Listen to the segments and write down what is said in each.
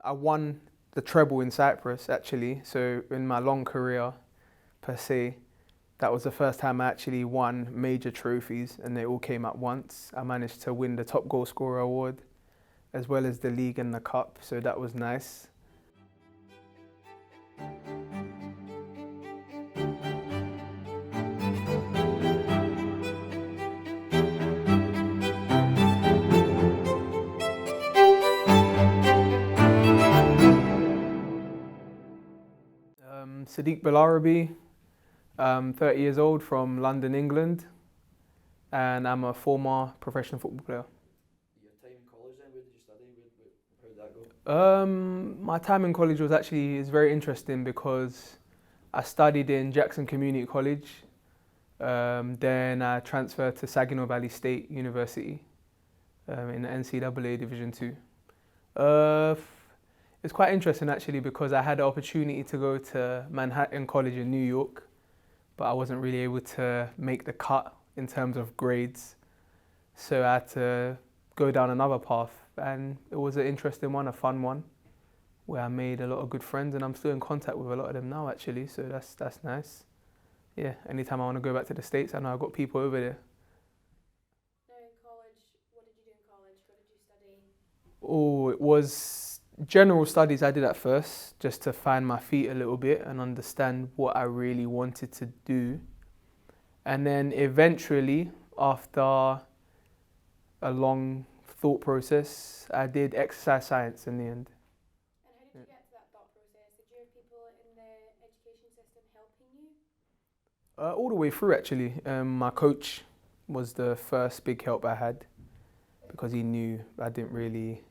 I won the treble in Cyprus, actually. So in my long career, per se, that was the first time I actually won major trophies, and they all came at once. I managed to win the top goal scorer award, as well as the league and the cup, so that was nice. Sadik Balarabe, 30 years old, from London, England, and I'm a former professional football player. Your time in college then, where did you study? How did that go? My time in college is very interesting because I studied in Jackson Community College, then I transferred to Saginaw Valley State University in the Ncaa Division 2. It's quite interesting actually because I had the opportunity to go to Manhattan College in New York, but I wasn't really able to make the cut in terms of grades. So I had to go down another path, and it was an interesting one, a fun one, where I made a lot of good friends, and I'm still in contact with a lot of them now actually, so that's nice. Yeah, anytime I want to go back to the States, I know I've got people over there. Now in college, what did you do in college? What did you study? Oh, it was general studies I did at first, just to find my feet a little bit and understand what I really wanted to do. And then eventually, after a long thought process, I did exercise science in the end. And how did you get to that thought process? Did you have people in the education system helping you? All the way through actually. My coach was the first big help I had because he knew I didn't really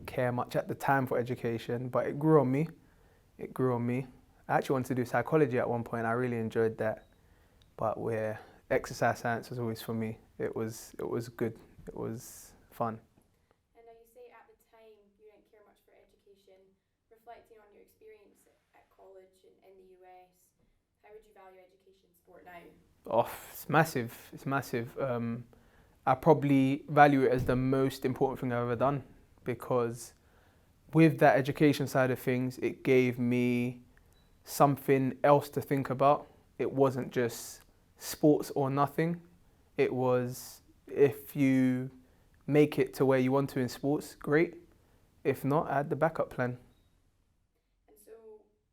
care much at the time for education, but it grew on me. I actually wanted to do psychology at one point. I really enjoyed that, but where exercise science was always for me. It was good. It was fun. And now you say at the time you didn't care much for education. Reflecting on your experience at college and in the US, how would you value education in sport now? Oh, it's massive. It's massive. I probably value it as the most important thing I've ever done, because with that education side of things, it gave me something else to think about. It wasn't just sports or nothing. It was, if you make it to where you want to in sports, great. If not, I had the backup plan. And so,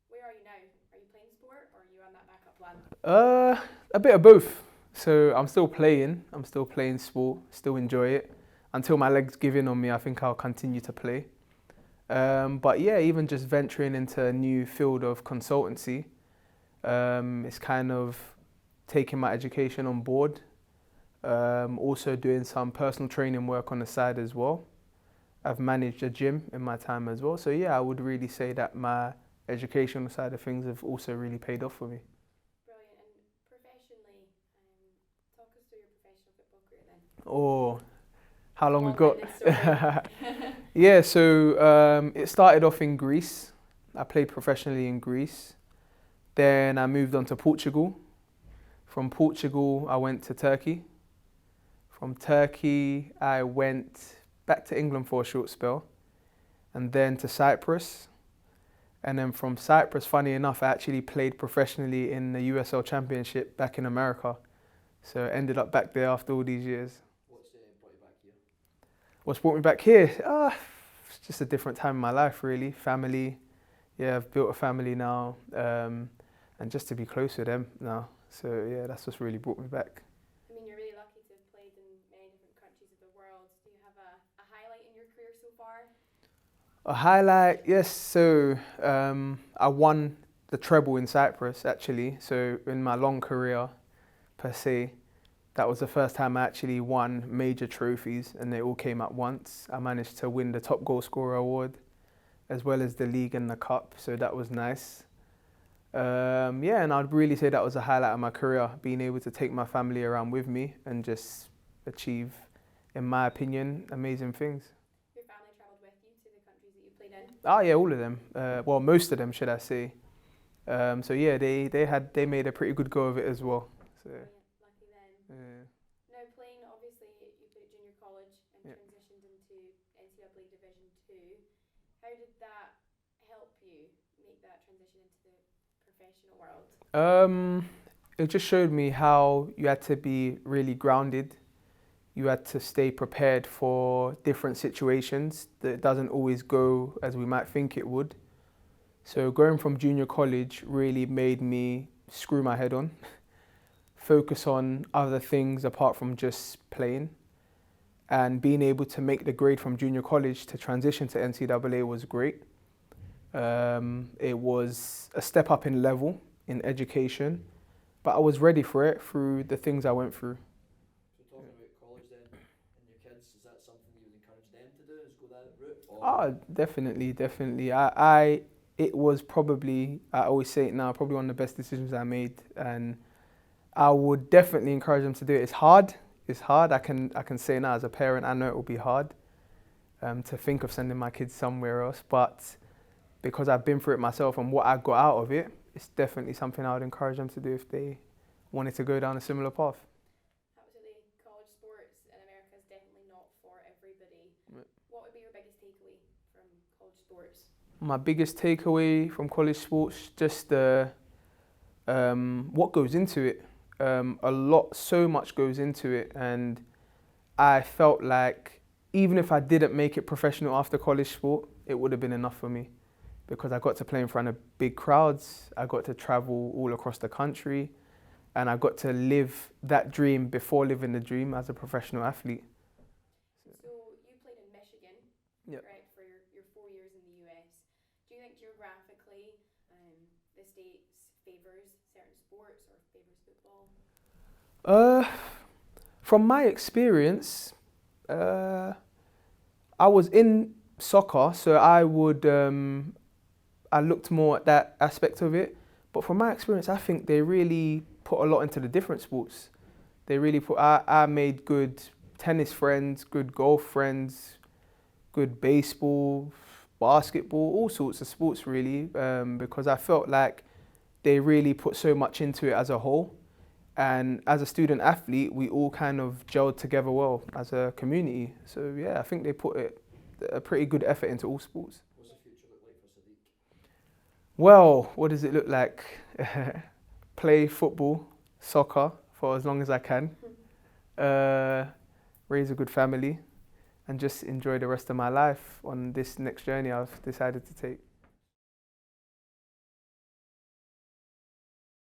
where are you now? Are you playing sport or are you on that backup plan? A bit of both. So I'm still playing sport, still enjoy it. Until my legs give in on me, I think I'll continue to play. But yeah, even just venturing into a new field of consultancy, it's kind of taking my education on board. Also doing some personal training work on the side as well. I've managed a gym in my time as well. So yeah, I would really say that my educational side of things have also really paid off for me. Brilliant. And professionally, talk us through your professional football career then. Oh, how long we got? Yeah, so it started off in Greece. I played professionally in Greece. Then I moved on to Portugal. From Portugal, I went to Turkey. From Turkey, I went back to England for a short spell, and then to Cyprus. And then from Cyprus, funny enough, I actually played professionally in the USL Championship back in America. So I ended up back there after all these years. What's brought me back here? It's just a different time in my life, really. Family. Yeah, I've built a family now, and just to be close to them now. So yeah, that's what's really brought me back. I mean, you're really lucky to have played in many different countries of the world. Do you have a highlight in your career so far? A highlight, yes. So I won the treble in Cyprus, actually. So in my long career, per se, that was the first time I actually won major trophies, and they all came at once. I managed to win the top goal scorer award, as well as the league and the cup, so that was nice. Yeah, and I'd really say that was a highlight of my career, being able to take my family around with me and just achieve, in my opinion, amazing things. Your family travelled with you to the countries that you played in? Oh yeah, all of them. Well, most of them, should I say. So yeah, they made a pretty good go of it as well. So. Lucky then. Now playing, obviously you played at junior college and transitioned into NCAA Division 2. How did that help you make that transition into the professional world? It just showed me how you had to be really grounded. You had to stay prepared for different situations that doesn't always go as we might think it would. So going from junior college really made me screw my head on, focus on other things apart from just playing. And being able to make the grade from junior college to transition to NCAA was great. It was a step up in level in education, but I was ready for it through the things I went through. So talking about college then, and your kids, is that something you would encourage them to do, is go that route? Or? Definitely. It was probably, I always say it now, probably one of the best decisions I made, and I would definitely encourage them to do it. It's hard. I can say now as a parent, I know it will be hard to think of sending my kids somewhere else, but because I've been through it myself and what I got out of it, it's definitely something I would encourage them to do if they wanted to go down a similar path. Absolutely. College sports in America is definitely not for everybody. Right. What would be your biggest takeaway from college sports? My biggest takeaway from college sports, just what goes into it. So much goes into it, and I felt like even if I didn't make it professional after college sport, it would have been enough for me, because I got to play in front of big crowds, I got to travel all across the country, and I got to live that dream before living the dream as a professional athlete. So you played in Michigan, Yep. right, for your 4 years in the US. Do you think geographically the States favours certain sports or favours football? From my experience, I was in soccer, so I looked more at that aspect of it. But from my experience, I think they really put a lot into the different sports. I made good tennis friends, good golf friends, good baseball, basketball, all sorts of sports really, because I felt like they really put so much into it as a whole. And as a student athlete, we all kind of gelled together well as a community. So yeah, I think they put a pretty good effort into all sports. What's the future look like for Sadik? Well, what does it look like? Play football, soccer for as long as I can, raise a good family, and just enjoy the rest of my life on this next journey I've decided to take.